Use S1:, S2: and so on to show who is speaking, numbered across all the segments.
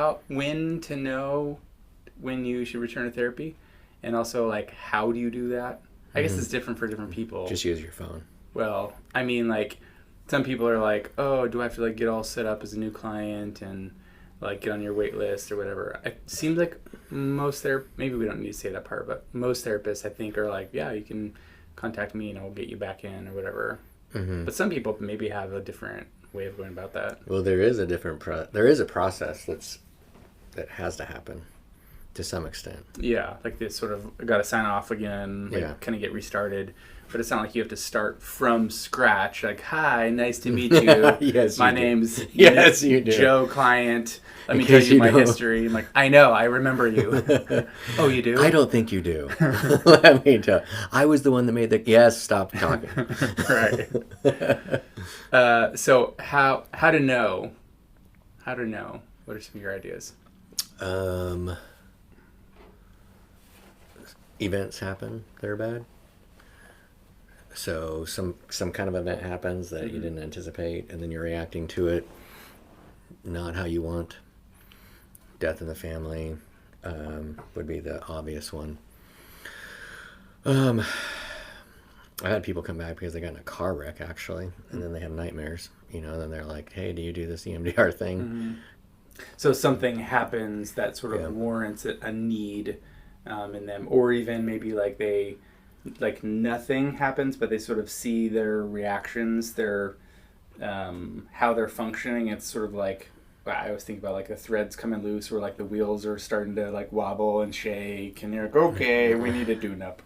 S1: about when to know when you should return to therapy, and also like how do you do that? I guess it's different for different people.
S2: Just use your phone.
S1: Well, I mean, like some people are like, oh, do I have to like get all set up as a new client and like get on your wait list or whatever? It seems like most maybe we don't need to say that part, but most therapists I think are like, yeah, you can contact me and I'll get you back in or whatever. But some people maybe have a different way of going about that.
S2: Well, there is a different there is a process that has to happen to some extent.
S1: Yeah, like this sort of got to sign off again, like kind of get restarted. But it's not like you have to start from scratch. Like, hi, nice to meet you.
S2: Yes,
S1: my name's
S2: yes, you do.
S1: Joe Client. Let me tell you my history. I'm like, I know, I remember you. Oh, you do?
S2: I don't think you do. Let me tell you. I was the one that made the... Yes, stop talking.
S1: Right. So how to know? How to know? What are some of your ideas?
S2: Events happen. They're bad. So some kind of event happens that you didn't anticipate, and then you're reacting to it not how you want. Death in the family would be the obvious one. I had people come back because they got in a car wreck, actually, and then they have nightmares. Then they're like, hey, do you do this EMDR thing?
S1: So something happens that sort of warrants a need in them, or even maybe like nothing happens, but they sort of see their reactions, their how they're functioning. It's sort of like, I always think about like the threads coming loose, or like the wheels are starting to like wobble and shake, and you're like, okay, we need a tune-up.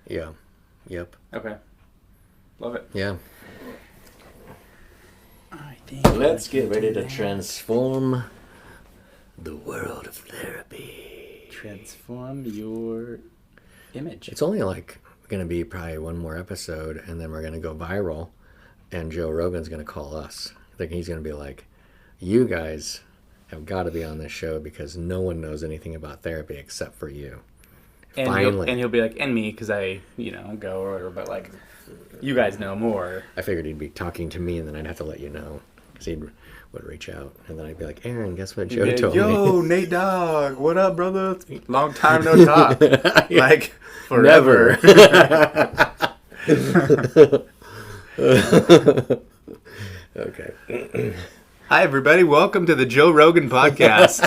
S2: Yeah. Yep.
S1: Okay. Love it.
S2: Yeah.
S1: I think
S2: Let's get ready to transform the world of therapy.
S1: Transform your image.
S2: It's only like going to be probably one more episode, and then we're going to go viral, and Joe Rogan's going to call us. I think he's going to be like, you guys have got to be on this show because no one knows anything about therapy except for you.
S1: And
S2: Finally.
S1: He'll be like, and me, because I, go or whatever, but like, you guys know more.
S2: I figured he'd be talking to me, and then I'd have to let you know, because he would reach out, and then I'd be like, Aaron, guess what Joe told me?
S1: Yo, Nate Dogg, what up, brother? Long time no talk.
S2: Yeah.
S1: Like, forever.
S2: Okay.
S1: Hi, everybody. Welcome to the Joe Rogan podcast.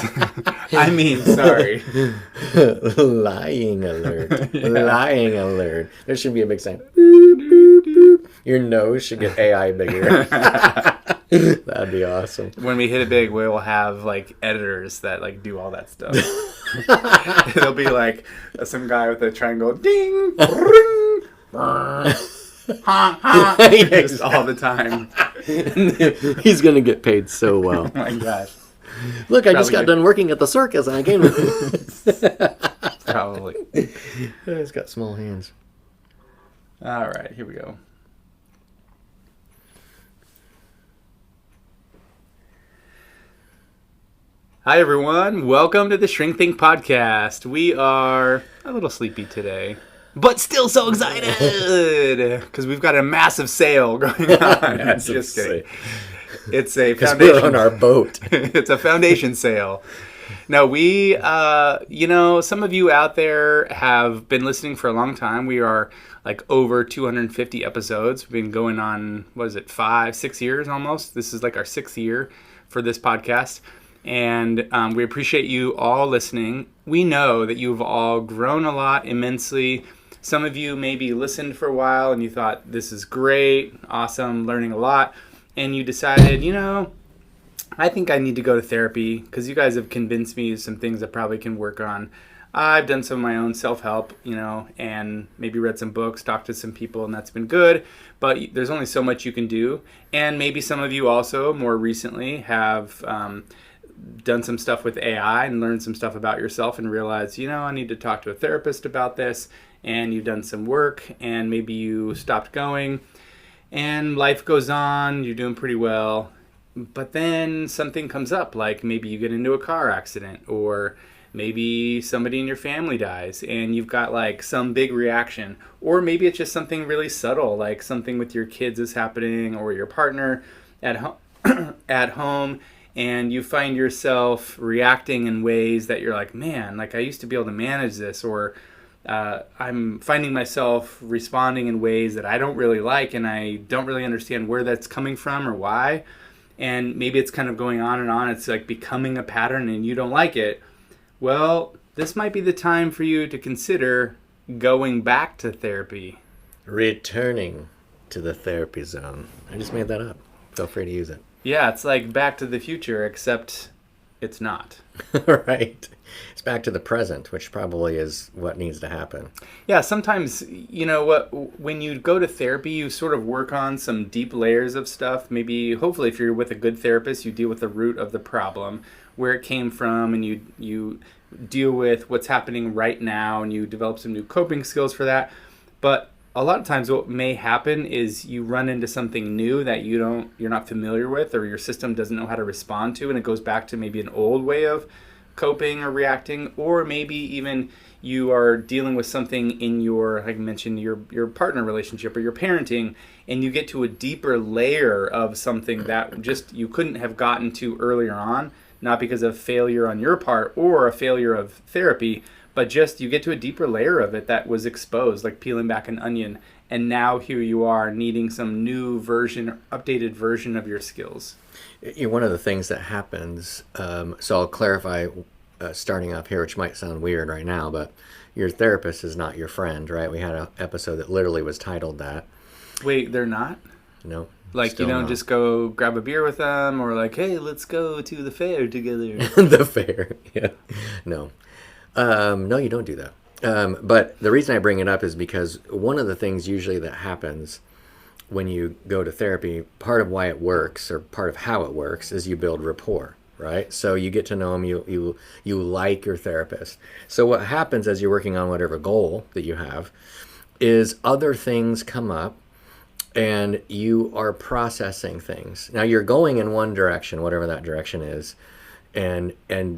S1: I mean, sorry.
S2: Lying alert. Yeah. Lying alert. There should be a big sign. Boop, boop, boop. Your nose should get AI bigger. That'd be awesome.
S1: When we hit it big, we'll have like editors that like do all that stuff. It'll be like some guy with a triangle. Ding. Just all the time.
S2: He's gonna get paid so well.
S1: Oh my gosh.
S2: Look, I just got done working at the circus and I came.
S1: Probably.
S2: He's got small hands.
S1: All right, here we go. Hi, everyone. Welcome to the Shrink Think podcast. We are a little sleepy today, but still so excited because we've got a massive sale going on. Just kidding. It's a foundation.
S2: We're on our boat.
S1: It's a foundation sale. No, we, some of you out there have been listening for a long time. We are like over 250 episodes. We've been going on, 5-6 years almost. This is like our 6th year for this podcast. And we appreciate you all listening. We know that you've all grown a lot immensely. Some of you maybe listened for a while and you thought, this is great, awesome, learning a lot. And you decided, I think I need to go to therapy because you guys have convinced me of some things I probably can work on. I've done some of my own self-help, and maybe read some books, talked to some people, and that's been good. But there's only so much you can do. And maybe some of you also more recently have done some stuff with AI and learned some stuff about yourself and realized, I need to talk to a therapist about this. And you've done some work and maybe you stopped going and life goes on. You're doing pretty well. But then something comes up, like maybe you get into a car accident or maybe somebody in your family dies and you've got like some big reaction. Or maybe it's just something really subtle, like something with your kids is happening or your partner at home. and you find yourself reacting in ways that you're like, man, like I used to be able to manage this, or I'm finding myself responding in ways that I don't really like, and I don't really understand where that's coming from or why. And maybe it's kind of going on and on. It's like becoming a pattern and you don't like it. Well, this might be the time for you to consider going back to therapy.
S2: Returning to the therapy zone. I just made that up. Feel free to use it.
S1: Yeah, it's like Back to the Future, except it's not.
S2: Right. It's back to the present, which probably is what needs to happen.
S1: Yeah, sometimes, you know what, when you go to therapy, you sort of work on some deep layers of stuff. Maybe, hopefully, if you're with a good therapist, you deal with the root of the problem, where it came from, and you deal with what's happening right now, and you develop some new coping skills for that. But a lot of times what may happen is you run into something new that you're not familiar with, or your system doesn't know how to respond to, and it goes back to maybe an old way of coping or reacting, or maybe even you are dealing with something in your, like I mentioned, your partner relationship or your parenting, and you get to a deeper layer of something that just you couldn't have gotten to earlier on, not because of failure on your part or a failure of therapy, but just you get to a deeper layer of it that was exposed, like peeling back an onion, and now here you are needing some new version, updated version of your skills.
S2: One of the things that happens, so I'll clarify starting off here, which might sound weird right now, but your therapist is not your friend, right? We had an episode that literally was titled that.
S1: Wait, they're not?
S2: No.
S1: Like, you don't
S2: not.
S1: just go grab a beer with them, or like, hey, let's go to the fair together.
S2: The fair, yeah. No. No, you don't do that. But the reason I bring it up is because one of the things usually that happens when you go to therapy, part of why it works, or part of how it works, is you build rapport, right? So you get to know them, you like your therapist. So what happens as you're working on whatever goal that you have is other things come up and you are processing things. Now you're going in one direction, whatever that direction is. And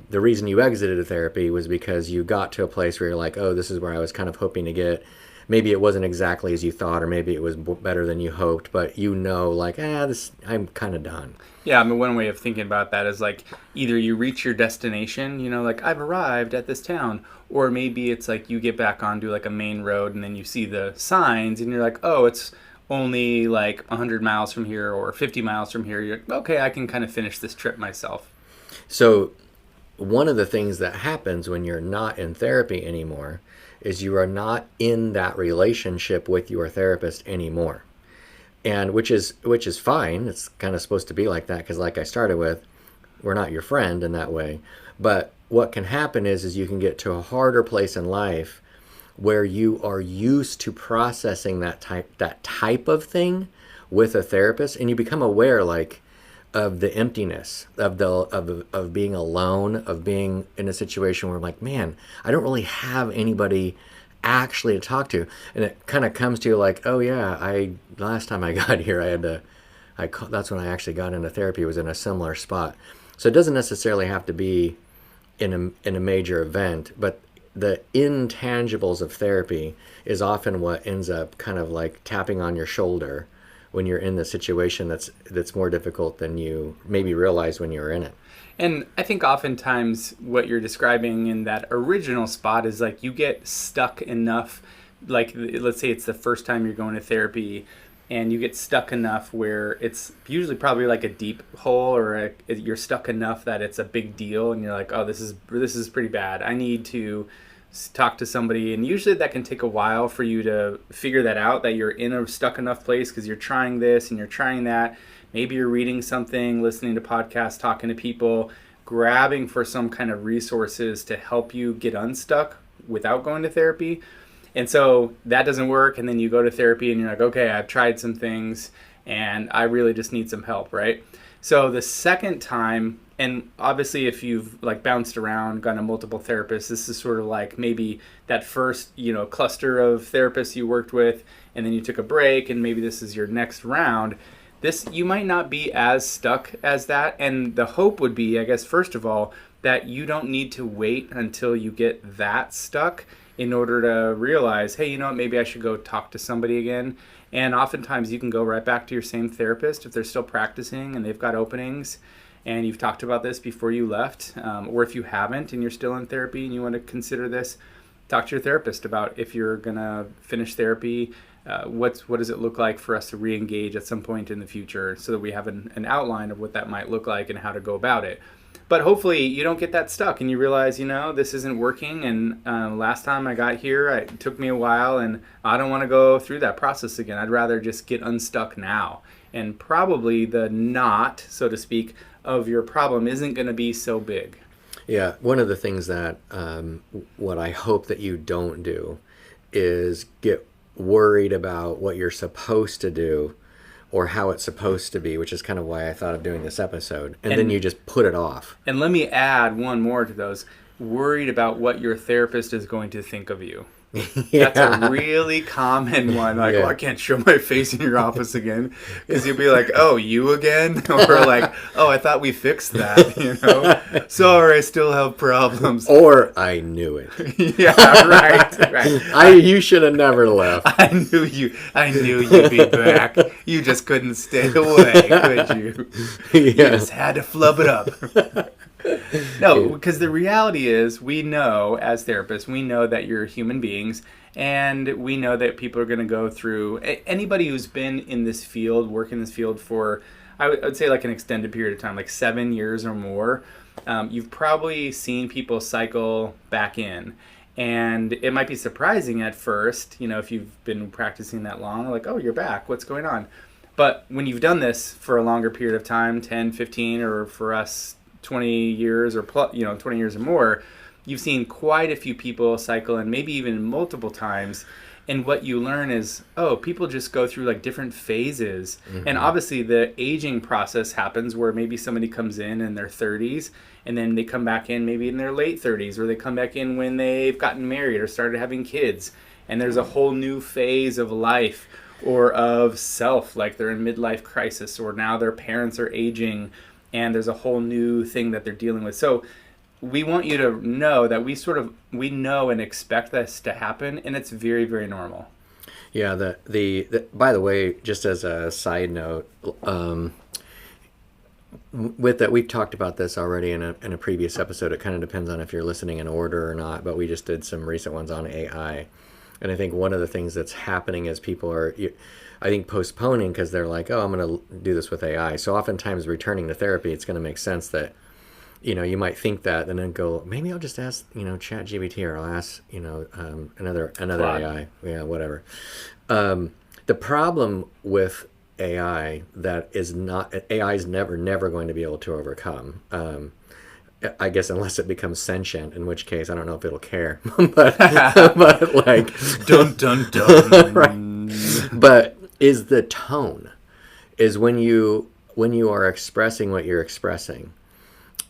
S2: the reason you exited therapy was because you got to a place where you're like, oh, this is where I was kind of hoping to get. Maybe it wasn't exactly as you thought, or maybe it was better than you hoped, but you know, like, I'm kind of done.
S1: Yeah, I mean, one way of thinking about that is like either you reach your destination, you know, like I've arrived at this town, or maybe it's like you get back onto like a main road and then you see the signs and you're like, oh, it's only like 100 miles from here or 50 miles from here. You're like, okay, I can kind of finish this trip myself.
S2: So one of the things that happens when you're not in therapy anymore is you are not in that relationship with your therapist anymore. And which is fine. It's kind of supposed to be like that because like I started with, we're not your friend in that way. But what can happen is you can get to a harder place in life where you are used to processing that type of thing with a therapist, and you become aware like of the emptiness of being alone, of being in a situation where I'm like, man, I don't really have anybody actually to talk to. And it kind of comes to you like, oh yeah, last time I got here, that's when I actually got into therapy, was in a similar spot. So it doesn't necessarily have to be in a major event, but the intangibles of therapy is often what ends up kind of like tapping on your shoulder when you're in the situation that's more difficult than you maybe realized when you were in it.
S1: And I think oftentimes what you're describing in that original spot is like you get stuck enough, like let's say it's the first time you're going to therapy, and you get stuck enough where it's usually probably like a deep hole, or you're stuck enough that it's a big deal, and you're like, oh, this is pretty bad. I need to talk to somebody, and usually that can take a while for you to figure that out, that you're in a stuck enough place because you're trying this and you're trying that. Maybe you're reading something, listening to podcasts, talking to people, grabbing for some kind of resources to help you get unstuck without going to therapy. And so that doesn't work, and then you go to therapy and you're like, okay, I've tried some things and I really just need some help, right? So the second time, and obviously if you've like bounced around, gone to multiple therapists, this is sort of like maybe that first, cluster of therapists you worked with, and then you took a break, and maybe this is your next round. You might not be as stuck as that. And the hope would be, I guess, first of all, that you don't need to wait until you get that stuck in order to realize, hey, maybe I should go talk to somebody again. And oftentimes you can go right back to your same therapist if they're still practicing and they've got openings. and you've talked about this before you left, or if you haven't and you're still in therapy and you want to consider this, talk to your therapist about if you're going to finish therapy. What does it look like for us to re-engage at some point in the future, so that we have an outline of what that might look like and how to go about it. But hopefully you don't get that stuck and you realize, this isn't working. And last time I got here, it took me a while, and I don't want to go through that process again. I'd rather just get unstuck now. And probably the knot, so to speak, of your problem isn't going to be so big.
S2: Yeah, one of the things that what I hope that you don't do is get worried about what you're supposed to do or how it's supposed to be, which is kind of why I thought of doing this episode. And then you just put it off.
S1: And let me add one more to those. Worried about what your therapist is going to think of you. Yeah. That's a really common one. Like, I can't show my face in your office again, because you'll be like, oh, you again? Or like, oh, I thought we fixed that, Sorry, I still have problems.
S2: Or I knew it.
S1: Yeah, right.
S2: You should have never left.
S1: I knew you'd be back. You just couldn't stay away, could you? You just had to flub it up. No, because the reality is, we know as therapists, we know that you're human beings, and we know that people are going to go through, anybody who's been in this field, work in this field for, I would say like an extended period of time, like 7 years or more, you've probably seen people cycle back in. And it might be surprising at first, if you've been practicing that long, like, oh, you're back, what's going on? But when you've done this for a longer period of time, 10, 15, or for us, 20 years or plus, 20 years or more, you've seen quite a few people cycle, and maybe even multiple times. And what you learn is, people just go through like different phases. Mm-hmm. And obviously the aging process happens where maybe somebody comes in their 30s, and then they come back in maybe in their late 30s, or they come back in when they've gotten married or started having kids. And there's a whole new phase of life or of self, like they're in midlife crisis, or now their parents are aging, and there's a whole new thing that they're dealing with. So we want you to know that we know and expect this to happen, and it's very, very normal.
S2: Yeah, the by the way, just as a side note, with that, we've talked about this already in a previous episode. It kind of depends on if you're listening in order or not, but we just did some recent ones on AI. And I think one of the things that's happening is people are, I think, postponing because they're like, I'm going to do this with AI. So oftentimes returning to therapy, it's going to make sense that, you might think that and then go, maybe I'll just ask, ChatGPT, or I'll ask, another
S1: Claude.
S2: AI. Yeah, whatever. The problem with AI that is not, AI is never going to be able to overcome. I guess unless it becomes sentient, in which case I don't know if it'll care. but like
S1: dun dun dun.
S2: Right. But is the tone, is when you are expressing what you're expressing,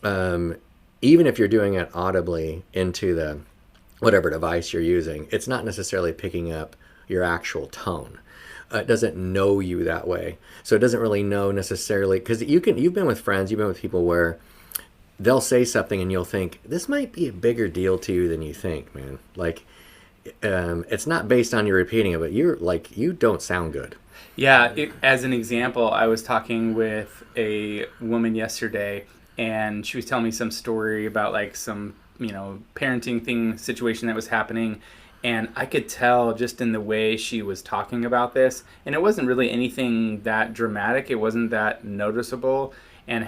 S2: even if you're doing it audibly into the whatever device you're using, it's not necessarily picking up your actual tone. It doesn't know you that way, so it doesn't really know necessarily, because you've been with friends, you've been with people where they'll say something and you'll think, this might be a bigger deal to you than you think, man. Like, it's not based on you repeating it, but you don't sound good.
S1: Yeah, as an example, I was talking with a woman yesterday, and she was telling me some story about like some, parenting situation that was happening. And I could tell just in the way she was talking about this, and it wasn't really anything that dramatic, it wasn't that noticeable, and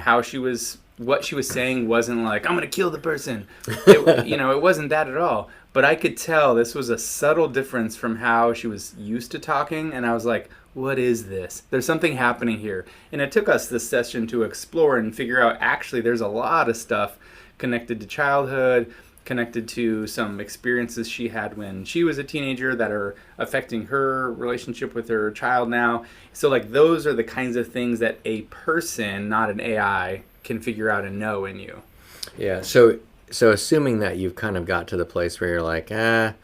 S1: what she was saying wasn't like, I'm going to kill the person. It wasn't that at all. But I could tell this was a subtle difference from how she was used to talking. And I was like, what is this? There's something happening here. And it took us this session to explore and figure out, actually, there's a lot of stuff connected to childhood, connected to some experiences she had when she was a teenager that are affecting her relationship with her child now. So like those are the kinds of things that a person, not an AI, can figure out and know in you.
S2: Yeah. So assuming that you've kind of got to the place where you're like, I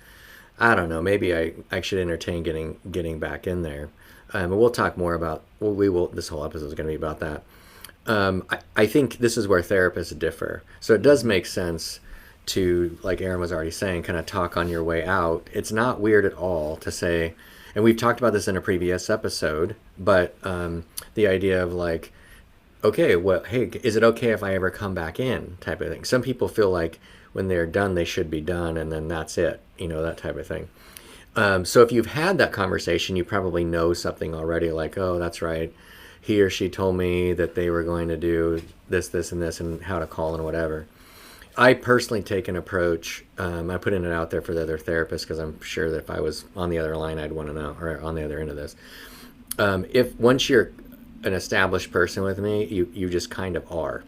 S2: don't know, maybe I should entertain getting back in there. But we'll talk more about, this whole episode is going to be about that. I think this is where therapists differ. So it does make sense to, like Aaron was already saying, kind of talk on your way out. It's not weird at all to say, and we've talked about this in a previous episode, but the idea of like, okay, well, hey, is it okay if I ever come back in, type of thing. Some people feel like when they're done, they should be done, and then that's it, that type of thing. So if you've had that conversation, you probably know something already, like, oh, that's right, he or she told me that they were going to do this, this, and this, and how to call and whatever. I personally take an approach. I put it out there for the other therapists because I'm sure that if I was on the other line, I'd want to know, or on the other end of this. If once you're an established person with me, you just kind of are.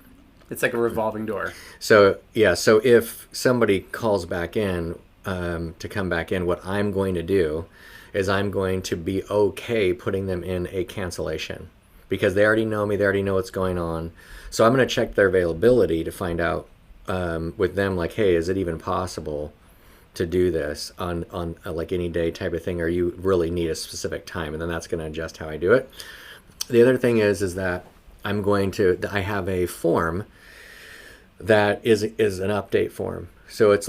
S1: It's like a revolving door.
S2: So yeah, so if somebody calls back in to come back in, what I'm going to do is I'm going to be okay putting them in a cancellation because they already know me, they already know what's going on. So I'm going to check their availability to find out with them, like, hey, is it even possible to do this on like any day type of thing, or you really need a specific time, and then that's going to adjust how I do it. The other thing is that I have a form that is an update form. So it's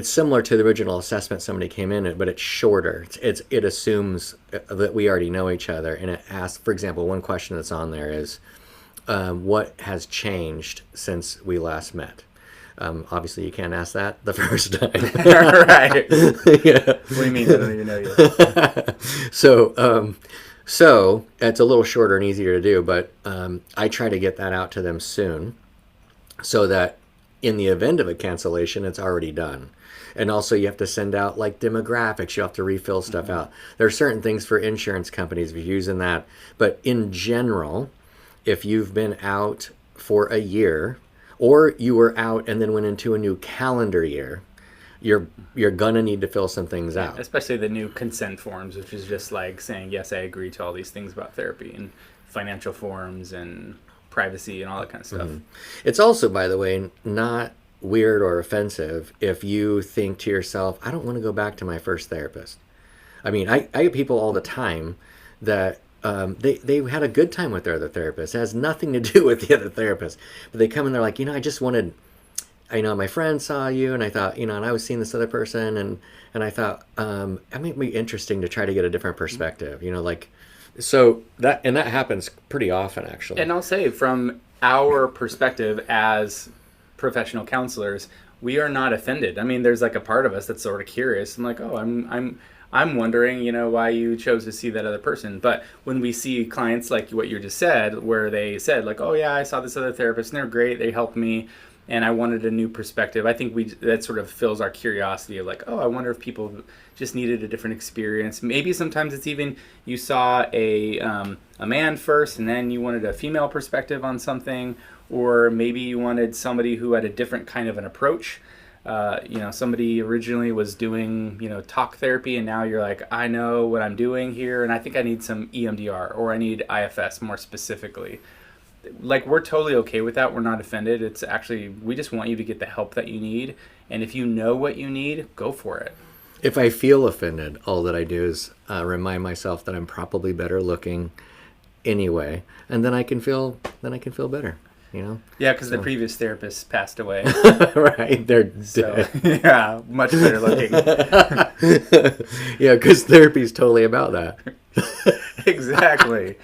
S2: similar to the original assessment somebody came in, but it's shorter. It assumes that we already know each other, and it asks, for example, one question that's on there is, what has changed since we last met? Obviously, you can't ask that the first time.
S1: Right. Yeah. What do you mean? I don't even know you.
S2: So it's a little shorter and easier to do, but I try to get that out to them soon so that in the event of a cancellation, it's already done. And also you have to send out like demographics. You have to refill stuff out. There are certain things for insurance companies if you're using that. But in general, if you've been out for a year or you were out and then went into a new calendar year, you're gonna need to fill some things out.
S1: Especially the new consent forms, which is just like saying, yes, I agree to all these things about therapy and financial forms and privacy and all that kind of stuff.
S2: It's also, by the way, not weird or offensive if you think to yourself, I don't want to go back to my first therapist. I mean, I get people all the time that they had a good time with their other therapist. It has nothing to do with the other therapist. But they come and they're like, I just wanted, my friend saw you and I thought, and I was seeing this other person and I thought, it might be interesting to try to get a different perspective, so that happens pretty often, actually.
S1: And I'll say from our perspective as professional counselors, we are not offended. I mean, there's like a part of us that's sort of curious. I'm like, oh, I'm wondering, why you chose to see that other person. But when we see clients like what you just said, where they said like, oh yeah, I saw this other therapist and they're great, they helped me, and I wanted a new perspective. I think that sort of fills our curiosity of like, oh, I wonder if people just needed a different experience. Maybe sometimes it's even you saw a man first and then you wanted a female perspective on something, or maybe you wanted somebody who had a different kind of an approach. Somebody originally was doing, talk therapy, and now you're like, I know what I'm doing here, and I think I need some EMDR, or I need IFS more specifically. Like, we're totally okay with that. We're not offended. It's actually, we just want you to get the help that you need. And if you know what you need, go for it.
S2: If I feel offended, all that I do is remind myself that I'm probably better looking anyway. And then I can feel better,
S1: Yeah, because the previous therapist passed away.
S2: Right. They're dead.
S1: Yeah, much better looking.
S2: Yeah, because therapy's totally about that.
S1: Exactly.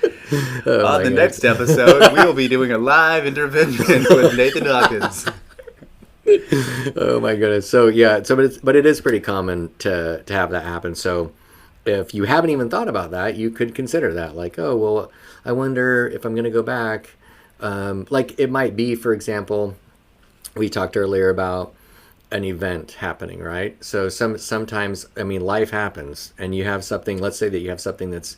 S2: On
S1: the next episode, we will be doing a live intervention with Nathan Dawkins.
S2: Oh my goodness. So but it is pretty common to have that happen. So if you haven't even thought about that, you could consider that. Like, oh well, I wonder if I'm going to go back. Like it might be, for example, we talked earlier about an event happening, right? So sometimes, life happens, and you have something. Let's say that you have something that's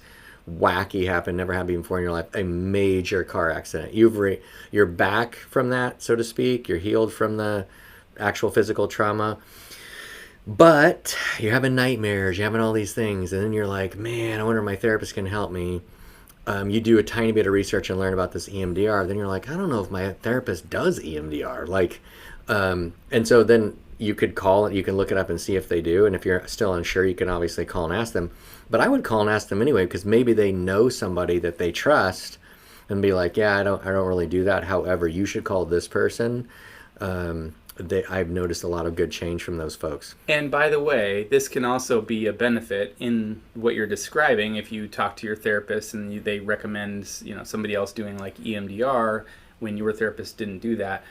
S2: wacky happened, never happened before in your life, a major car accident. You're back from that, so to speak. You're healed from the actual physical trauma, but you're having nightmares. You're having all these things, and then you're like, man, I wonder if my therapist can help me. You do a tiny bit of research and learn about this EMDR. Then you're like, I don't know if my therapist does EMDR. And so then you could call it, you can look it up and see if they do. And if you're still unsure, you can obviously call and ask them. But I would call and ask them anyway, because maybe they know somebody that they trust and be like, yeah, I don't really do that. However, you should call this person. I've noticed a lot of good change from those folks.
S1: And by the way, this can also be a benefit in what you're describing. If you talk to your therapist and they recommend, somebody else doing like EMDR when your therapist didn't do that,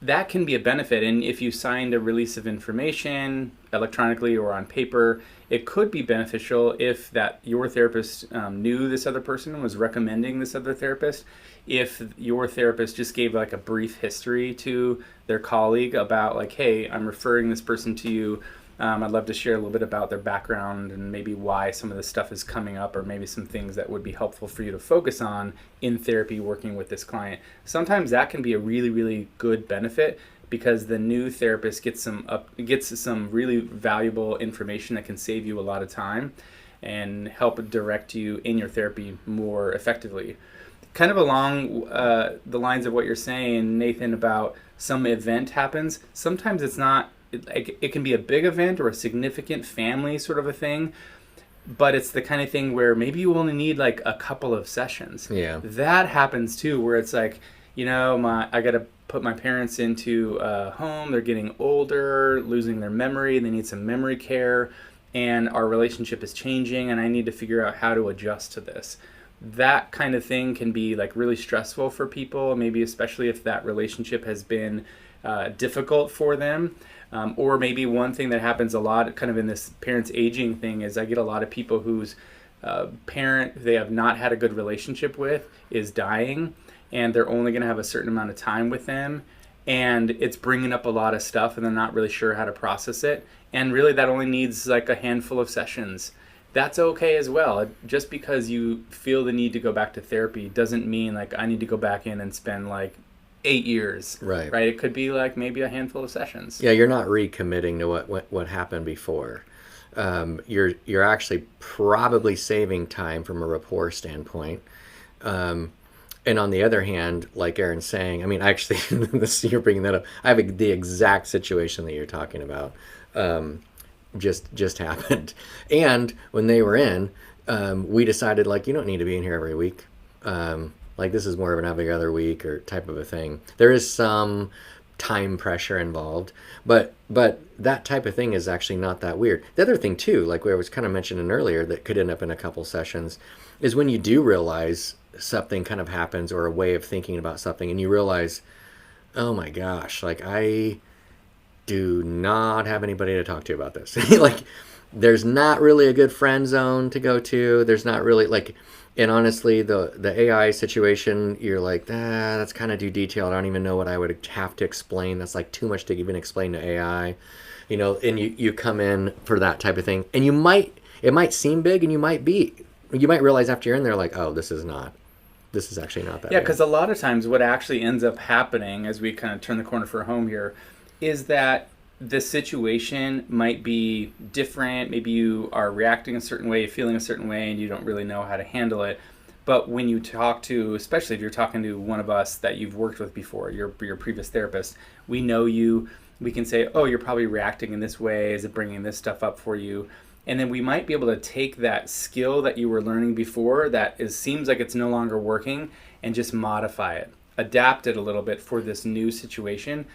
S1: that can be a benefit. And if you signed a release of information electronically or on paper, it could be beneficial if that your therapist knew this other person and was recommending this other therapist. If your therapist just gave like a brief history to their colleague about like, hey, I'm referring this person to you. I'd love to share a little bit about their background and maybe why some of this stuff is coming up, or maybe some things that would be helpful for you to focus on in therapy working with this client. Sometimes that can be a really, really good benefit, because the new therapist gets some really valuable information that can save you a lot of time and help direct you in your therapy more effectively. Kind of along the lines of what you're saying, Nathan, about some event happens. Sometimes it's not. It can be a big event or a significant family sort of a thing, but it's the kind of thing where maybe you only need like a couple of sessions.
S2: Yeah.
S1: That happens too, where it's like, I got to put my parents into a home. They're getting older, losing their memory. They need some memory care, and our relationship is changing, and I need to figure out how to adjust to this. That kind of thing can be like really stressful for people, maybe especially if that relationship has been difficult for them. Or maybe one thing that happens a lot kind of in this parents aging thing is I get a lot of people whose parent they have not had a good relationship with is dying, and they're only going to have a certain amount of time with them, and it's bringing up a lot of stuff and they're not really sure how to process it, and really that only needs like a handful of sessions. That's okay as well. Just because you feel the need to go back to therapy doesn't mean like I need to go back in and spend like 8 years.
S2: Right.
S1: It could be like maybe a handful of sessions.
S2: Yeah, you're not recommitting to what happened before. You're actually probably saving time from a rapport standpoint. And on the other hand, like Aaron's saying, I mean, actually, you're bringing that up. I have the exact situation that you're talking about. Just happened. And when they were in, we decided like, you don't need to be in here every week. Like this is more of an every other week or type of a thing. There is some time pressure involved, but that type of thing is actually not that weird. The other thing too, like I was kind of mentioning earlier, that could end up in a couple sessions, is when you do realize something kind of happens, or a way of thinking about something, and you realize, oh my gosh, like I do not have anybody to talk to about this. Like there's not really a good friend zone to go to. There's not really like, and honestly, the AI situation, you're like, that's kind of too detailed. I don't even know what I would have to explain. That's like too much to even explain to AI, and you come in for that type of thing, and it might seem big, and you might realize after you're in there like, oh, this is actually not that big.
S1: Because a lot of times what actually ends up happening as we kind of turn the corner for home here is that the situation might be different. Maybe you are reacting a certain way, feeling a certain way, and you don't really know how to handle it. But when you talk to, especially if you're talking to one of us that you've worked with before, your previous therapist, we know you, we can say, oh, you're probably reacting in this way. Is it bringing this stuff up for you? And then we might be able to take that skill that you were learning before seems like it's no longer working, and just modify it, adapt it a little bit for this new situation.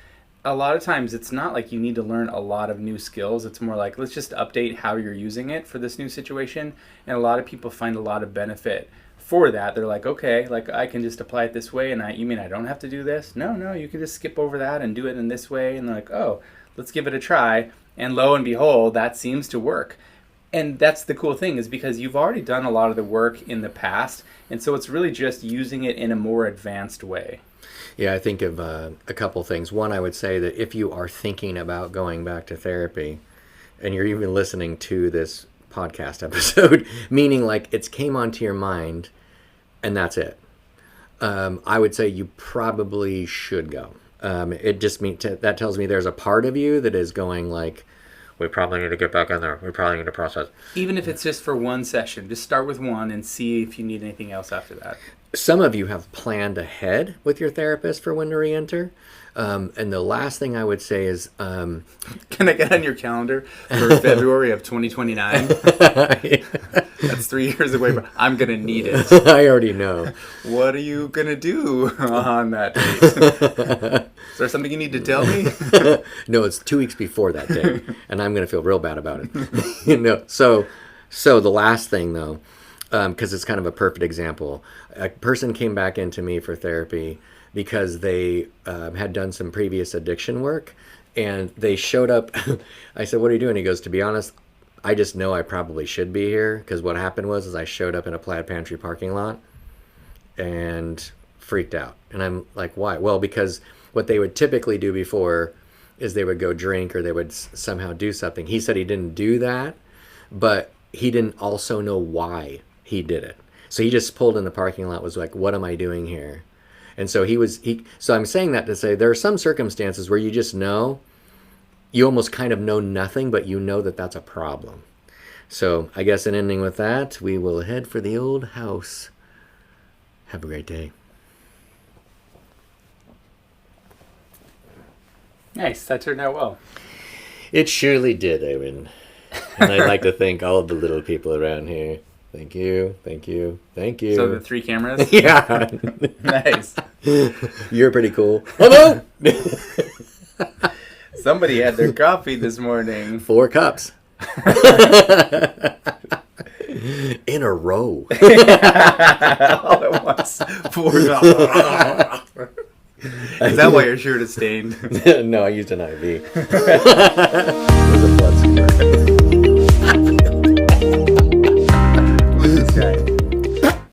S1: A lot of times it's not like you need to learn a lot of new skills. It's more like, let's just update how you're using it for this new situation. And a lot of people find a lot of benefit for that. They're like, okay, like I can just apply it this way, and you mean I don't have to do this? No, you can just skip over that and do it in this way. And they're like, oh, let's give it a try. And lo and behold, that seems to work. And that's the cool thing, is because you've already done a lot of the work in the past. And so it's really just using it in a more advanced way.
S2: Yeah, I think of a couple things. One, I would say that if you are thinking about going back to therapy, and you're even listening to this podcast episode, meaning like it's came onto your mind, and that's it, I would say you probably should go. It just that tells me there's a part of you that is going like, we probably need to get back in there. We probably need to process.
S1: Even if it's just for one session, just start with one and see if you need anything else after that.
S2: Some of you have planned ahead with your therapist for when to re-enter. And the last thing I would say is...
S1: Can I get on your calendar for February of 2029? That's 3 years away. But I'm going to need it.
S2: I already know.
S1: What are you going to do on that date? Is there something you need to tell me?
S2: No, it's 2 weeks before that day. And I'm going to feel real bad about it. So the last thing, though, because it's kind of a perfect example. A person came back into me for therapy because they had done some previous addiction work, and they showed up. I said, "What are you doing?" He goes, "To be honest, I just know I probably should be here, because what happened was I showed up in a Plaid Pantry parking lot and freaked out." And I'm like, "Why?" "Well, because what they would typically do before is they would go drink, or they would somehow do something." He said he didn't do that, but he didn't also know why he did it. So he just pulled in the parking lot, was like, "What am I doing here?" And so so I'm saying that to say there are some circumstances where you just know, you almost kind of know nothing, but you know that that's a problem. So I guess in ending with that, we will head for the old house. Have a great day.
S1: Nice. That turned out well.
S2: It surely did, Evan. And I'd like to thank all of the little people around here. Thank you, thank you, thank you.
S1: So the 3 cameras?
S2: Yeah.
S1: Nice.
S2: You're pretty cool. Hello!
S1: Somebody had their coffee this morning.
S2: 4 cups. In a row.
S1: All at once. 4 cups. Is that why your shirt is stained?
S2: No, I used an IV. It was a